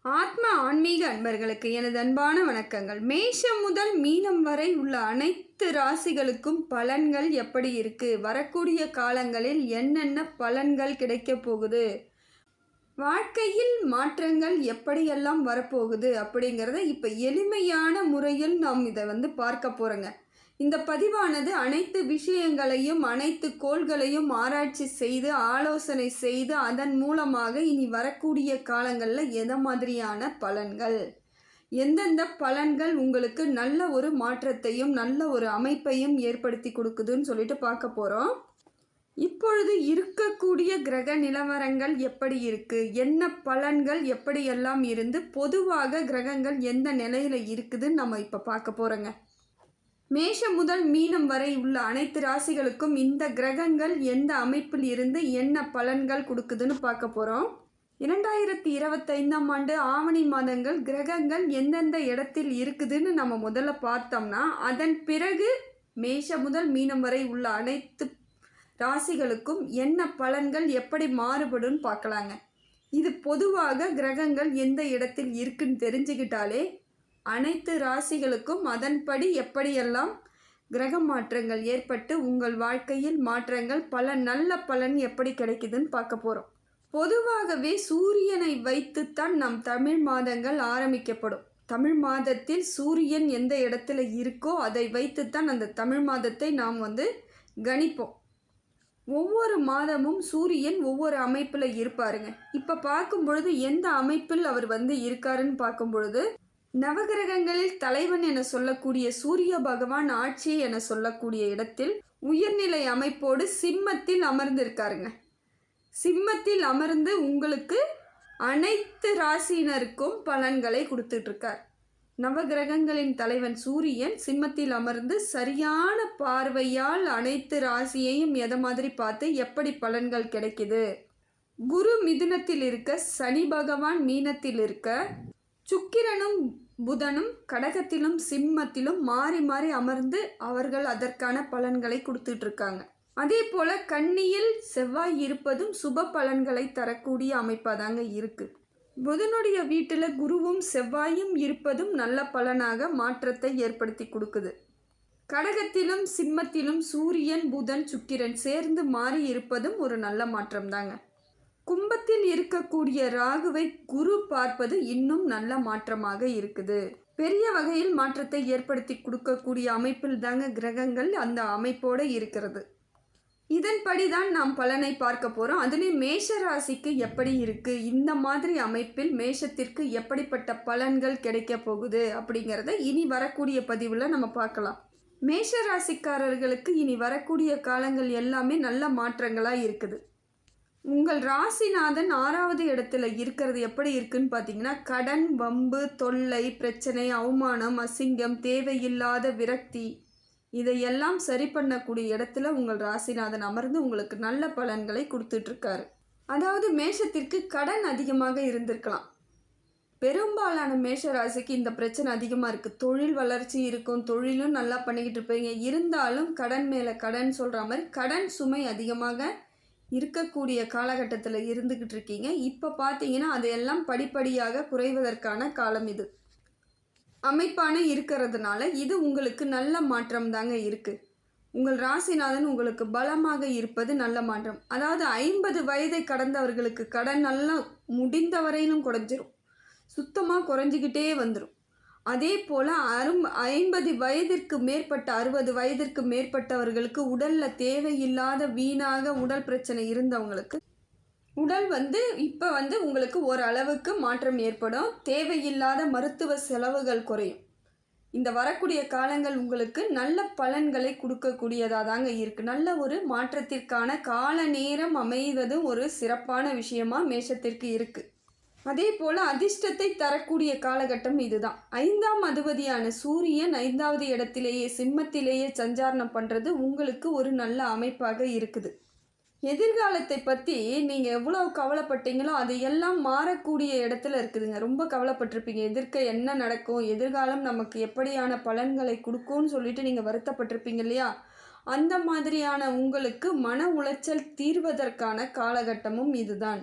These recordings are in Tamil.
ஆத்ம ஆன்மீக அன்பர்களுக்கு எனது அன்பான வணக்கங்கள். மேஷம் முதல் மீனம் வரை உள்ள அனைத்து ராசிகளுக்கும் பலன்கள் எப்படி இருக்கு, வரக்கூடிய காலங்களில் என்னென்ன பலன்கள் கிடைக்க போகுது, வாழ்க்கையில் மாற்றங்கள் எப்படியெல்லாம் வரப்போகுது அப்படிங்கிறத இப்போ எளிமையான முறையில் நாம் இதை பார்க்க போகிறோங்க. இந்த பதிவானது அனைத்து விஷயங்களையும் அனைத்து கோள்களையும் ஆராய்ச்சி செய்து ஆலோசனை செய்து அதன் மூலமாக இனி வரக்கூடிய காலங்களில் எந்த மாதிரியான பலன்கள், எந்தெந்த பலன்கள் உங்களுக்கு நல்ல ஒரு மாற்றத்தையும் நல்ல ஒரு அமைப்பையும் ஏற்படுத்தி கொடுக்குதுன்னு சொல்லிட்டு பார்க்க போகிறோம். இப்பொழுது இருக்கக்கூடிய கிரக நிலவரங்கள் எப்படி இருக்குது, என்ன பலன்கள் எப்படியெல்லாம் இருந்து பொதுவாக கிரகங்கள் எந்த நிலையில் இருக்குதுன்னு நம்ம இப்போ பார்க்க போகிறோங்க. மேஷம் முதல் மீனம் வரை உள்ள அனைத்து ராசிகளுக்கும் இந்த கிரகங்கள் எந்த அமைப்பில் இருந்து என்ன பலன்கள் கொடுக்குதுன்னு பார்க்க போகிறோம். 2025ஆம் ஆண்டு ஆவணி மாதங்கள் கிரகங்கள் எந்தெந்த இடத்தில் இருக்குதுன்னு நம்ம முதல்ல பார்த்தோம்னா, அதன் பிறகு மேஷம் முதல் மீனம் வரை உள்ள அனைத்து ராசிகளுக்கும் என்ன பலன்கள் எப்படி மாறுபடும் பார்க்கலாங்க. இது பொதுவாக கிரகங்கள் எந்த இடத்தில் இருக்குன்னு தெரிஞ்சுக்கிட்டாலே அனைத்து ராசிகளுக்கும் அதன்படி எப்படியெல்லாம் கிரக மாற்றங்கள் ஏற்பட்டு உங்கள் வாழ்க்கையில் மாற்றங்கள் பல நல்ல பலன் எப்படி கிடைக்குதுன்னு பார்க்க போகிறோம். பொதுவாகவே சூரியனை வைத்துத்தான் நம் தமிழ் மாதங்கள் ஆரம்பிக்கப்படும். தமிழ் மாதத்தில் சூரியன் எந்த இடத்துல இருக்கோ அதை வைத்துத்தான் அந்த தமிழ் மாதத்தை நாம் கணிப்போம். ஒவ்வொரு மாதமும் சூரியன் ஒவ்வொரு அமைப்பில் இருப்பாருங்க. இப்போ பார்க்கும் பொழுது எந்த அமைப்பில் அவர் இருக்காருன்னு பார்க்கும் பொழுது, நவகிரகங்களில் தலைவன் என சொல்லக்கூடிய சூரிய பகவான் ஆட்சி என சொல்லக்கூடிய இடத்தில் உயர்நிலை அமைப்போடு சிம்மத்தில் அமர்ந்திருக்காருங்க. சிம்மத்தில் அமர்ந்து உங்களுக்கு அனைத்து ராசியினருக்கும் பலன்களை கொடுத்துட்ருக்கார். நவகிரகங்களின் தலைவன் சூரியன் சிம்மத்தில் அமர்ந்து சரியான பார்வையால் அனைத்து ராசியையும் எதை மாதிரி பார்த்து எப்படி பலன்கள் கிடைக்குது. குரு மிதுனத்தில் இருக்க, சனி பகவான் மீனத்தில் இருக்க, சுக்கிரனும் புதனும் கடகத்திலும் சிம்மத்திலும் மாறி மாறி அமர்ந்து அவர்கள் அதற்கான பலன்களை கொடுத்துட்ருக்காங்க. அதே போல் கன்னியில் செவ்வாய் இருப்பதும் சுப பலன்களை தரக்கூடிய அமைப்பாக தாங்க இருக்குது. புதனுடைய வீட்டில் குருவும் செவ்வாயும் இருப்பதும் நல்ல பலனாக மாற்றத்தை ஏற்படுத்தி கொடுக்குது. கடகத்திலும் சிம்மத்திலும் சூரியன் புதன் சுக்கிரன் சேர்ந்து மாறி இருப்பதும் ஒரு நல்ல மாற்றம் தாங்க. கும்பத்தில் இருக்கக்கூடிய ராகுவை குரு பார்ப்பது இன்னும் நல்ல மாற்றமாக இருக்குது. பெரிய வகையில் மாற்றத்தை ஏற்படுத்தி கொடுக்கக்கூடிய அமைப்பில் தாங்க கிரகங்கள் அந்த அமைப்போடு இருக்கிறது. இதன்படி தான் நாம் பலனை பார்க்க போகிறோம். அதுலேயும் மேஷ ராசிக்கு எப்படி இருக்குது, இந்த மாதிரி அமைப்பில் மேஷத்திற்கு எப்படிப்பட்ட பலன்கள் கிடைக்க போகுது அப்படிங்கிறத இனி வரக்கூடிய பதிவில் நம்ம பார்க்கலாம். மேஷ ராசிக்காரர்களுக்கு இனி வரக்கூடிய காலங்கள் எல்லாமே நல்ல மாற்றங்களாக இருக்குது. உங்கள் ராசிநாதன் 6வது இடத்துல இருக்கிறது எப்படி இருக்குன்னு பார்த்தீங்கன்னா, கடன், வம்பு, தொல்லை, பிரச்சனை, அவமானம், அசிங்கம், தேவையில்லாத விரக்தி இதையெல்லாம் சரி பண்ணக்கூடிய இடத்துல உங்கள் ராசிநாதன் அமர்ந்து உங்களுக்கு நல்ல பலன்களை கொடுத்துட்ருக்காரு. அதாவது மேஷத்திற்கு கடன் அதிகமாக இருந்திருக்கலாம். பெரும்பாலான மேஷ ராசிக்கு இந்த பிரச்சனை அதிகமாக இருக்குது. தொழில் வளர்ச்சி இருக்கும், தொழிலும் நல்லா பண்ணிக்கிட்டு இருப்பீங்க, இருந்தாலும் கடன் மேலே கடன் சொல்கிற மாதிரி கடன் சுமை அதிகமாக இருக்கக்கூடிய காலகட்டத்தில் இருந்துக்கிட்டு இருக்கீங்க. இப்போ பார்த்தீங்கன்னா அதையெல்லாம் படிப்படியாக குறைவதற்கான காலம் இது அமைப்பான இருக்கிறதுனால இது உங்களுக்கு நல்ல மாற்றம் தாங்க இருக்குது. உங்கள் ராசிநாதன் உங்களுக்கு பலமாக இருப்பது நல்ல மாற்றம். அதாவது 50 வயதை கடந்தவர்களுக்கு கடன் நல்லா முடிந்த வரையிலும் குறைஞ்சிரும், சுத்தமாக குறைஞ்சிக்கிட்டே வந்துடும். அதே போல் 50 வயதிற்கு மேற்பட்ட 60 வயதிற்கு மேற்பட்டவர்களுக்கு உடலில் தேவையில்லாத வீணாக உடல் பிரச்சனை இருந்தவங்களுக்கு உடல் இப்போ உங்களுக்கு ஓரளவுக்கு மாற்றம் ஏற்படும். தேவையில்லாத மருத்துவ செலவுகள் குறையும். இந்த வரக்கூடிய காலங்கள் உங்களுக்கு நல்ல பலன்களை கொடுக்கக்கூடியதாக தாங்க இருக்குது. நல்ல ஒரு மாற்றத்திற்கான கால நேரம் அமைவதும் ஒரு சிறப்பான விஷயமாக மேஷத்திற்கு இருக்குது. அதே போல் அதிர்ஷ்டத்தை தரக்கூடிய காலகட்டம் இதுதான். 5ஆம் அதிபதியான சூரியன் 5வது இடத்திலேயே சிம்மத்திலேயே சஞ்சாரணம் பண்ணுறது உங்களுக்கு ஒரு நல்ல அமைப்பாக இருக்குது. எதிர்காலத்தை பற்றி நீங்கள் எவ்வளோ கவலைப்பட்டீங்களோ அதையெல்லாம் மாறக்கூடிய இடத்துல இருக்குதுங்க. ரொம்ப கவலைப்பட்டிருப்பீங்க, எதிர்க்க என்ன நடக்கும், எதிர்காலம் நமக்கு எப்படியான பலன்களை கொடுக்கும்னு சொல்லிட்டு நீங்கள் வருத்தப்பட்டிருப்பீங்க இல்லையா. அந்த மாதிரியான உங்களுக்கு மன உளைச்சல் தீர்வதற்கான காலகட்டமும் இதுதான்.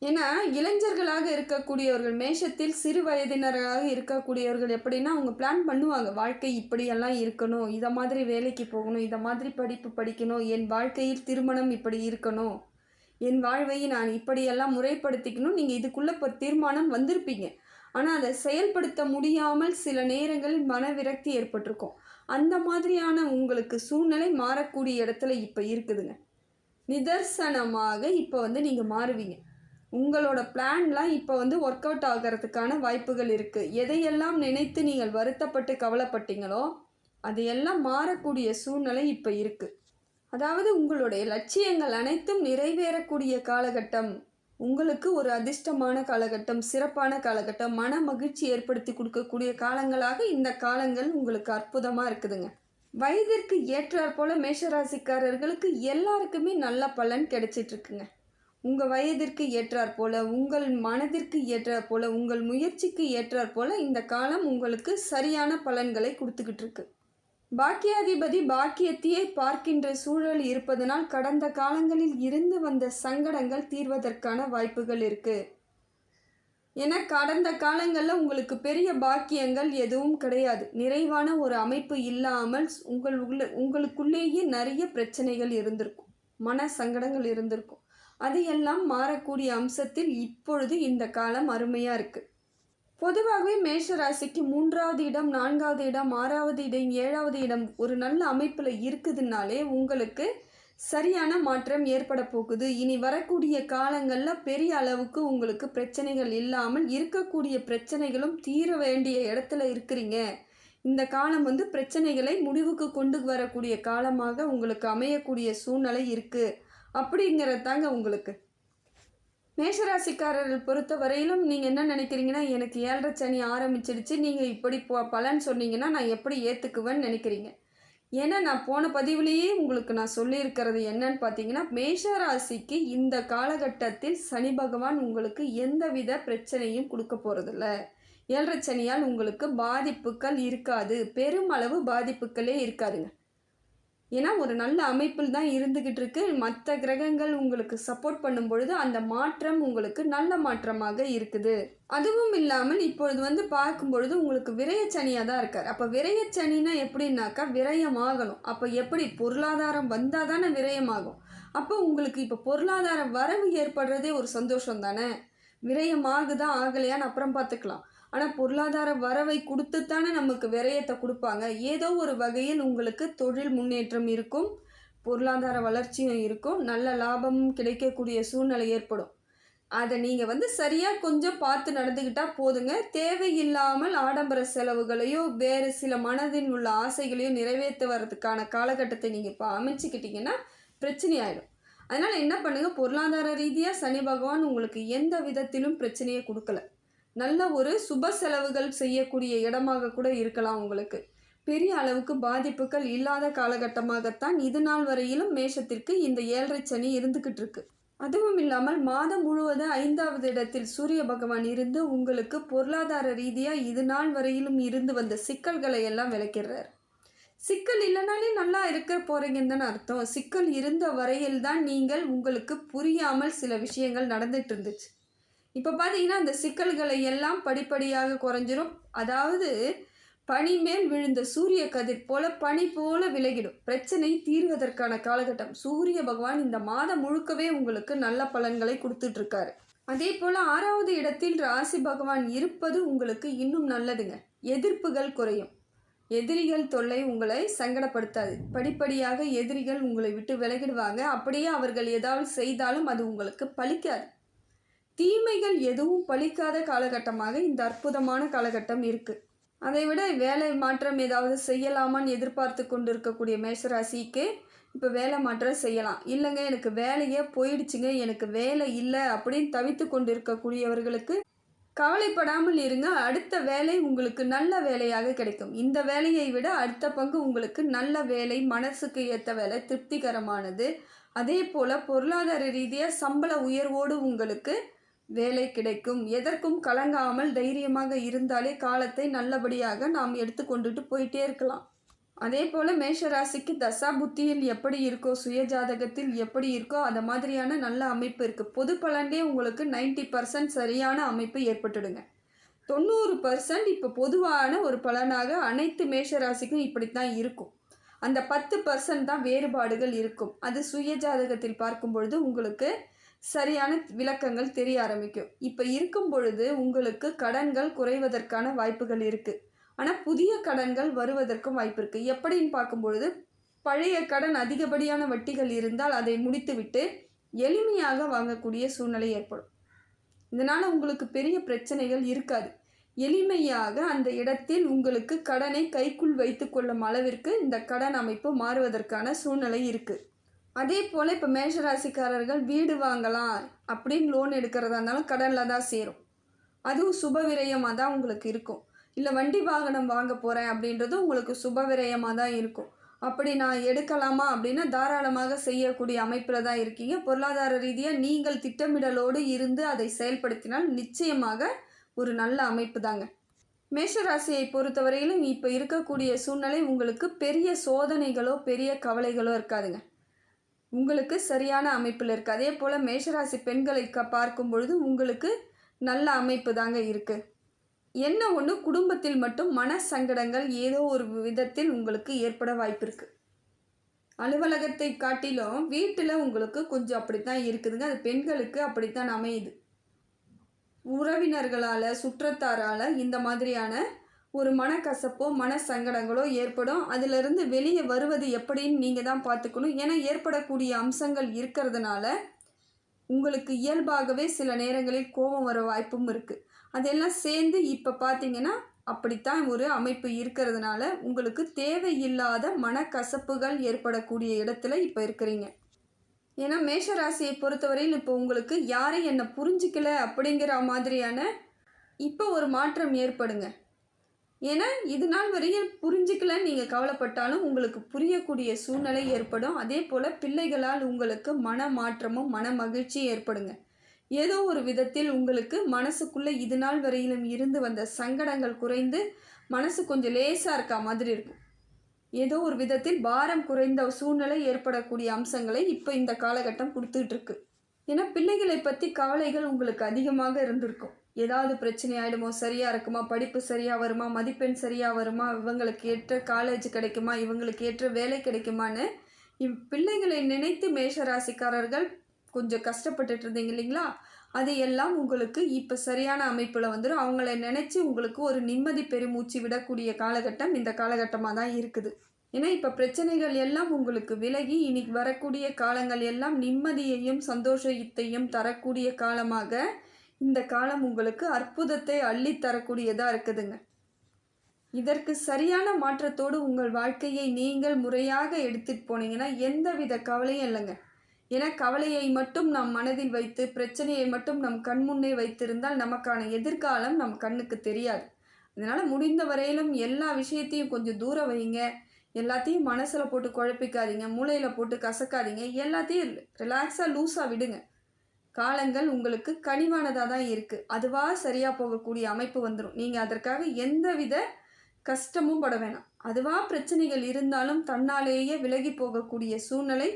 ஏன்னா இளைஞர்களாக இருக்கக்கூடியவர்கள், மேஷத்தில் சிறு வயதினராக இருக்கக்கூடியவர்கள் எப்படின்னா, அவங்க பிளான் பண்ணுவாங்க. வாழ்க்கை இப்படியெல்லாம் இருக்கணும், இதை மாதிரி வேலைக்கு போகணும், இதை மாதிரி படிப்பு படிக்கணும், என் வாழ்க்கையில் திருமணம் இப்படி இருக்கணும், என் வாழ்வை நான் இப்படியெல்லாம் முறைப்படுத்திக்கணும். நீங்கள் இதுக்குள்ளே இப்போ தீர்மானம் வந்திருப்பீங்க. ஆனால் அதை செயல்படுத்த முடியாமல் சில நேரங்களில் மன விரக்தி ஏற்பட்டிருக்கும். அந்த மாதிரியான உங்களுக்கு சூழ்நிலை மாறக்கூடிய இடத்துல இப்போ இருக்குதுங்க. நிதர்சனமாக இப்போ நீங்கள் மாறுவீங்க. உங்களோட பிளான்லாம் இப்போ ஒர்க் அவுட் ஆகிறதுக்கான வாய்ப்புகள் இருக்குது. எதையெல்லாம் நினைத்து நீங்கள் வருத்தப்பட்டு கவலைப்பட்டீங்களோ அதையெல்லாம் மாறக்கூடிய சூழ்நிலை இப்போ இருக்குது. அதாவது உங்களுடைய லட்சியங்கள் அனைத்தும் நிறைவேறக்கூடிய காலகட்டம், உங்களுக்கு ஒரு அதிர்ஷ்டமான காலகட்டம், சிறப்பான காலகட்டம், மன மகிழ்ச்சி ஏற்படுத்தி கொடுக்கக்கூடிய காலங்களாக இந்த காலங்கள் உங்களுக்கு அற்புதமாக இருக்குதுங்க. வயதிற்கு ஏற்றாற் போல் மேஷராசிக்காரர்களுக்கு எல்லாருக்குமே நல்ல பலன் கிடைச்சிட்ருக்குங்க. உங்கள் வயதிற்கு ஏற்றாற் போல், உங்கள் மனதிற்கு ஏற்றாற் போல், உங்கள் முயற்சிக்கு ஏற்றாற் போல் இந்த காலம் உங்களுக்கு சரியான பலன்களை கொடுத்துக்கிட்டு இருக்கு. பாக்கியாதிபதி பாக்கியத்தையே பார்க்கின்ற சூழல் இருப்பதனால் கடந்த காலங்களில் இருந்து வந்த சங்கடங்கள் தீர்வதற்கான வாய்ப்புகள் இருக்குது. ஏன்னா கடந்த காலங்களில் உங்களுக்கு பெரிய பாக்கியங்கள் எதுவும் கிடையாது. நிறைவான ஒரு அமைப்பு இல்லாமல் உங்களுக்குள்ளேயே நிறைய பிரச்சனைகள் இருந்திருக்கும், மன சங்கடங்கள் இருந்திருக்கும். அதையெல்லாம் மாறக்கூடிய அம்சத்தில் இப்பொழுது இந்த காலம் அருமையாக இருக்குது. பொதுவாகவே மேஷராசிக்கு 3வது இடம், 4வது இடம், 6வது இடம், 7வது இடம் ஒரு நல்ல அமைப்பில் இருக்குதுனாலே உங்களுக்கு சரியான மாற்றம் ஏற்பட போகுது. இனி வரக்கூடிய காலங்களில் பெரிய அளவுக்கு உங்களுக்கு பிரச்சனைகள் இல்லாமல், இருக்கக்கூடிய பிரச்சனைகளும் தீர வேண்டிய இடத்துல இருக்கிறீங்க. இந்த காலம் பிரச்சனைகளை முடிவுக்கு கொண்டு வரக்கூடிய காலமாக உங்களுக்கு அமையக்கூடிய சூழ்நிலை இருக்குது அப்படிங்கிறது தாங்க உங்களுக்கு. மேஷராசிக்காரர்கள் பொறுத்த வரையிலும் நீங்கள் என்ன நினைக்கிறீங்கன்னா, எனக்கு 7.5 சனி ஆரம்பிச்சிடுச்சு, நீங்கள் இப்படி பலன் சொன்னீங்கன்னா நான் எப்படி ஏற்றுக்குவேன்னு நினைக்கிறீங்க. ஏன்னா நான் போன பதிவுலேயே உங்களுக்கு நான் சொல்லியிருக்கிறது என்னன்னு பார்த்தீங்கன்னா, மேஷராசிக்கு இந்த காலகட்டத்தில் சனி பகவான் உங்களுக்கு எந்தவித பிரச்சனையும் கொடுக்க போகிறதில்ல. 7.5 சனியால் உங்களுக்கு பாதிப்புகள் இருக்காது, பெருமளவு பாதிப்புகளே இருக்காதுங்க. ஏன்னா ஒரு நல்ல அமைப்பில் தான் இருந்துக்கிட்டு இருக்கு. மற்ற கிரகங்கள் உங்களுக்கு சப்போர்ட் பண்ணும் பொழுது அந்த மாற்றம் உங்களுக்கு நல்ல மாற்றமாக இருக்குது. அதுவும் இல்லாமல் இப்பொழுது பார்க்கும் பொழுது உங்களுக்கு விரயச்சனியாக தான் இருக்கார். அப்போ விரயச்சனினா எப்படின்னாக்கா விரயமாகணும். அப்போ எப்படி பொருளாதாரம் வந்தால் தானே விரயமாகும். அப்போ உங்களுக்கு இப்போ பொருளாதார வரவு ஏற்படுறதே ஒரு சந்தோஷம் தானே. விரயமாகுதா ஆகலையான்னு அப்புறம் பார்த்துக்கலாம். ஆனால் பொருளாதார வரவை கொடுத்துத்தானே நமக்கு விரயத்தை கொடுப்பாங்க. ஏதோ ஒரு வகையில் உங்களுக்கு தொழில் முன்னேற்றம் இருக்கும், பொருளாதார வளர்ச்சியும் இருக்கும், நல்ல லாபமும் கிடைக்கக்கூடிய சூழ்நிலை ஏற்படும். அதை நீங்கள் சரியாக கொஞ்சம் பார்த்து நடந்துக்கிட்டால் போதுங்க. தேவையில்லாமல் ஆடம்பர செலவுகளையோ வேறு சில மனதில் உள்ள ஆசைகளையோ நிறைவேற்ற வர்றதுக்கான காலகட்டத்தை நீங்கள் இப்போ அமைச்சிக்கிட்டிங்கன்னா பிரச்சனை ஆகிடும். அதனால் என்ன பண்ணுங்கள், பொருளாதார ரீதியாக சனி பகவான் உங்களுக்கு எந்த விதத்திலும் பிரச்சனையை கொடுக்கல. நல்ல ஒரு சுப செலவுகள் செய்யக்கூடிய இடமாக கூட இருக்கலாம். உங்களுக்கு பெரிய அளவுக்கு பாதிப்புகள் இல்லாத காலகட்டமாகத்தான் இது நாள் வரையிலும் மேஷத்திற்கு இந்த 7.5 சனி இருந்துக்கிட்டு இருக்கு. அதுவும் இல்லாமல் மாதம் முழுவதும் 5வது இடத்தில் சூரிய பகவான் இருந்து உங்களுக்கு பொருளாதார ரீதியாக இது நாள் வரையிலும் இருந்து வந்த சிக்கல்களை எல்லாம் விளக்கிறார். சிக்கல் இல்லைனாலே நல்லா இருக்க போகிறீங்கன்னு தானே அர்த்தம். சிக்கல் இருந்த வரையில் தான் நீங்கள் உங்களுக்கு புரியாமல் சில விஷயங்கள் நடந்துட்டு இருந்துச்சு. இப்போ பார்த்தீங்கன்னா அந்த சிக்கல்களை எல்லாம் படிப்படியாக குறைஞ்சிரும். அதாவது பனி மேல் விழுந்த சூரிய கதிர் போல பனி போல விலகிடும். பிரச்சனை தீர்வதற்கான காலகட்டம். சூரிய பகவான் இந்த மாதம் முழுக்கவே உங்களுக்கு நல்ல பலன்களை கொடுத்துட்ருக்காரு. அதே போல் 6வது இடத்தில் ராசி பகவான் இருப்பது உங்களுக்கு இன்னும் நல்லதுங்க. எதிர்ப்புகள் குறையும். எதிரிகள் தொல்லை உங்களை சங்கடப்படுத்தாது. படிப்படியாக எதிரிகள் உங்களை விட்டு விலகிடுவாங்க. அப்படியே அவர்கள் ஏதாவது செய்தாலும் அது உங்களுக்கு பலிக்காது. தீமைகள் எதுவும் பலிக்காத காலகட்டமாக இந்த அற்புதமான காலகட்டம் இருக்குது. அதை விட வேலை மாற்றம் ஏதாவது செய்யலாமான்னு எதிர்பார்த்து கொண்டு இருக்கக்கூடிய மேஷராசிக்கு இப்போ வேலை மாற்றம் செய்யலாம். இல்லைங்க எனக்கு வேலையே போயிடுச்சுங்க, எனக்கு வேலை இல்லை அப்படின்னு தவித்து கொண்டு இருக்கக்கூடியவர்களுக்கு கவலைப்படாமல் இருங்க. அடுத்த வேலை உங்களுக்கு நல்ல வேலையாக கிடைக்கும். இந்த வேலையை விட அடுத்த பங்கு உங்களுக்கு நல்ல வேலை, மனசுக்கு ஏற்ற வேலை, திருப்திகரமானது. அதே போல் பொருளாதார ரீதியாக சம்பள உயர்வோடு உங்களுக்கு வேலை கிடைக்கும். எதற்கும் கலங்காமல் தைரியமாக இருந்தாலே காலத்தை நல்லபடியாக நாம் எடுத்து கொண்டுட்டு போயிட்டே இருக்கலாம். அதே போல் மேஷராசிக்கு தசா புத்தியில் எப்படி இருக்கோ, சுய ஜாதகத்தில் எப்படி இருக்கோ அந்த மாதிரியான நல்ல அமைப்பு இருக்குது. பொது பலன்லேயே உங்களுக்கு 90% சரியான அமைப்பு ஏற்பட்டுடுங்க. 90% இப்போ பொதுவான ஒரு பலனாக அனைத்து மேஷராசிக்கும் இப்படித்தான் இருக்கும். அந்த 10% தான் வேறுபாடுகள் இருக்கும். அது சுய ஜாதகத்தில் பார்க்கும் பொழுது உங்களுக்கு சரியான விளக்கங்கள் தெரிய ஆரம்பிக்கும். இப்போ இருக்கும் பொழுது உங்களுக்கு கடன்கள் குறைவதற்கான வாய்ப்புகள் இருக்குது. ஆனால் புதிய கடன்கள் வருவதற்கும் வாய்ப்பு இருக்குது. எப்படின்னு பார்க்கும்பொழுது பழைய கடன் அதிகப்படியான வட்டிகள் இருந்தால் அதை முடித்துவிட்டு எளிமையாக வாங்கக்கூடிய சூழ்நிலை ஏற்படும். இதனால் உங்களுக்கு பெரிய பிரச்சனைகள் இருக்காது. எளிமையாக அந்த இடத்தில் உங்களுக்கு கடனை கைக்குள் வைத்து கொள்ளும் அளவிற்கு இந்த கடன் அமைப்பு மாறுவதற்கான சூழ்நிலை இருக்குது. அதே போல் இப்போ மேஷராசிக்காரர்கள் வீடு வாங்கலாம் அப்படின்னு லோன் எடுக்கிறதா இருந்தாலும் கடனில் தான் சேரும். அதுவும் சுப விரயமாக தான் உங்களுக்கு இருக்கும். இல்லை வண்டி வாகனம் வாங்க போகிறேன் அப்படின்றது உங்களுக்கு சுப விரயமாக தான் இருக்கும். அப்படி நான் எடுக்கலாமா அப்படின்னா தாராளமாக செய்யக்கூடிய அமைப்பில் தான் இருக்கீங்க. பொருளாதார ரீதியாக நீங்கள் திட்டமிடலோடு இருந்து அதை செயல்படுத்தினால் நிச்சயமாக ஒரு நல்ல அமைப்பு தாங்க. மேஷராசியை பொறுத்தவரையிலும் இப்போ இருக்கக்கூடிய சூழ்நிலை உங்களுக்கு பெரிய சோதனைகளோ பெரிய கவலைகளோ இருக்காதுங்க. உங்களுக்கு சரியான அமைப்பில் இருக்குது. அதே போல் மேஷராசி பெண்களை பார்க்கும் பொழுது உங்களுக்கு நல்ல அமைப்பு தாங்க இருக்குது. என்ன ஒன்று, குடும்பத்தில் மட்டும் மன சங்கடங்கள் ஏதோ ஒரு விதத்தில் உங்களுக்கு ஏற்பட வாய்ப்பு இருக்குது. அலுவலகத்தை காட்டிலும் வீட்டில் உங்களுக்கு கொஞ்சம் அப்படித்தான் இருக்குதுங்க. அது பெண்களுக்கு அப்படித்தான் அமையுது. உறவினர்களால் சுற்றத்தாரால் இந்த மாதிரியான ஒரு மனக்கசப்போ மன சங்கடங்களோ ஏற்படும். அதிலிருந்து வெளியே வருவது எப்படின்னு நீங்கள் தான் பார்த்துக்கணும். ஏன்னா ஏற்படக்கூடிய அம்சங்கள் இருக்கிறதுனால உங்களுக்கு இயல்பாகவே சில நேரங்களில் கோபம் வர வாய்ப்பும் இருக்குது. அதெல்லாம் சேர்ந்து இப்போ பார்த்தீங்கன்னா அப்படித்தான் ஒரு அமைப்பு இருக்கிறதுனால உங்களுக்கு தேவையில்லாத மனக்கசப்புகள் ஏற்படக்கூடிய இடத்துல இப்போ இருக்கிறீங்க. ஏன்னா மேஷராசியை பொறுத்தவரையில் இப்போ உங்களுக்கு யாரும் என்னை புரிஞ்சிக்கல அப்படிங்கிற மாதிரியான இப்போ ஒரு மாற்றம் ஏற்படுங்க. ஏன்னா இது நாள் வரையும் புரிஞ்சிக்கலன்னு நீங்கள் கவலைப்பட்டாலும் உங்களுக்கு புரியக்கூடிய சூழ்நிலை ஏற்படும். அதே போல் பிள்ளைகளால் உங்களுக்கு மன மாற்றமும் மன மகிழ்ச்சியும் ஏற்படுங்க. ஏதோ ஒரு விதத்தில் உங்களுக்கு மனசுக்குள்ளே இது நாள் வரையிலும் இருந்து வந்த சங்கடங்கள் குறைந்து மனசு கொஞ்சம் லேசாக இருக்கா மாதிரி இருக்கும். ஏதோ ஒரு விதத்தில் பாரம் குறைந்த சூழ்நிலை ஏற்படக்கூடிய அம்சங்களை இப்போ இந்த காலகட்டம் கொடுத்துக்கிட்டு இருக்கு. ஏன்னா பிள்ளைகளை பற்றி கவலைகள் உங்களுக்கு அதிகமாக இருந்திருக்கும். ஏதாவது பிரச்சனை ஆகிடுமோ, சரியாக இருக்குமா, படிப்பு சரியாக வருமா, மதிப்பெண் சரியாக வருமா, இவங்களுக்கு ஏற்ற காலேஜ் கிடைக்குமா, இவங்களுக்கு ஏற்ற வேலை கிடைக்குமான்னு பிள்ளைகளை நினைத்து மேஷராசிக்காரர்கள் கொஞ்சம் கஷ்டப்பட்டுட்டு இருந்தீங்க இல்லைங்களா? அது எல்லாம் உங்களுக்கு இப்போ சரியான அமைப்பில் வந்துடும். அவங்கள நினச்சி உங்களுக்கு ஒரு நிம்மதி பெருமூச்சு விடக்கூடிய காலகட்டம் இந்த காலகட்டமாக தான் இருக்குது. ஏன்னா இப்போ பிரச்சனைகள் எல்லாம் உங்களுக்கு விலகி இன்னைக்கு வரக்கூடிய காலங்கள் எல்லாம் நிம்மதியையும் சந்தோஷத்தையும் தரக்கூடிய காலமாக இந்த காலம் உங்களுக்கு அற்புதத்தை அள்ளித்தரக்கூடியதாக இருக்குதுங்க. இதற்கு சரியான மாற்றத்தோடு உங்கள் வாழ்க்கையை நீங்கள் முறையாக எடுத்துகிட்டு போனீங்கன்னா எந்தவித கவலையும் இல்லைங்க. ஏன்னா கவலையை மட்டும் நாம் மனதில் வைத்து பிரச்சனையை மட்டும் நம் கண்முன்னே வைத்திருந்தால் நமக்கான எதிர்காலம் நம் கண்ணுக்கு தெரியாது. அதனால் முடிந்த வரையிலும் எல்லா விஷயத்தையும் கொஞ்சம் தூரம் வைங்க. எல்லாத்தையும் மனசில் போட்டு குழப்பிக்காதீங்க, மூளையில் போட்டு கசக்காதீங்க. எல்லாத்தையும் ரிலாக்ஸாக லூஸாக விடுங்க. காலங்கள் உங்களுக்கு கனிவானதாக தான் இருக்குது. அதுவாக சரியாக போகக்கூடிய அமைப்பு வந்துடும். நீங்கள் அதற்காக எந்தவித கஷ்டமும் பட வேணாம். அதுவாக பிரச்சனைகள் இருந்தாலும் தன்னாலேயே விலகி போகக்கூடிய சூழ்நிலை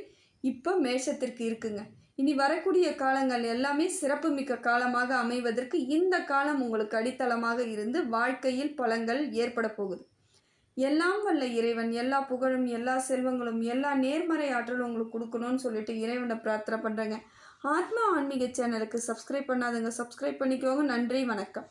இப்போ மேஷத்திற்கு இருக்குங்க. இனி வரக்கூடிய காலங்கள் எல்லாமே சிறப்புமிக்க காலமாக அமைவதற்கு இந்த காலம் உங்களுக்கு அடித்தளமாக இருந்து வாழ்க்கையில் பலன்கள் ஏற்பட போகுது. எல்லாம் வல்ல இறைவன் எல்லா புகழும் எல்லா செல்வங்களும் எல்லா நேர்மறை ஆற்றலும் உங்களுக்கு கொடுக்கணும்னு சொல்லிட்டு இறைவனை பிரார்த்தனை பண்ணுறேங்க. ஆத்மா ஆன்மீக சேனலுக்கு சப்ஸ்கிரைப் பண்ணாதவங்க சப்ஸ்கிரைப் பண்ணிக்கோங்க. நன்றி, வணக்கம்.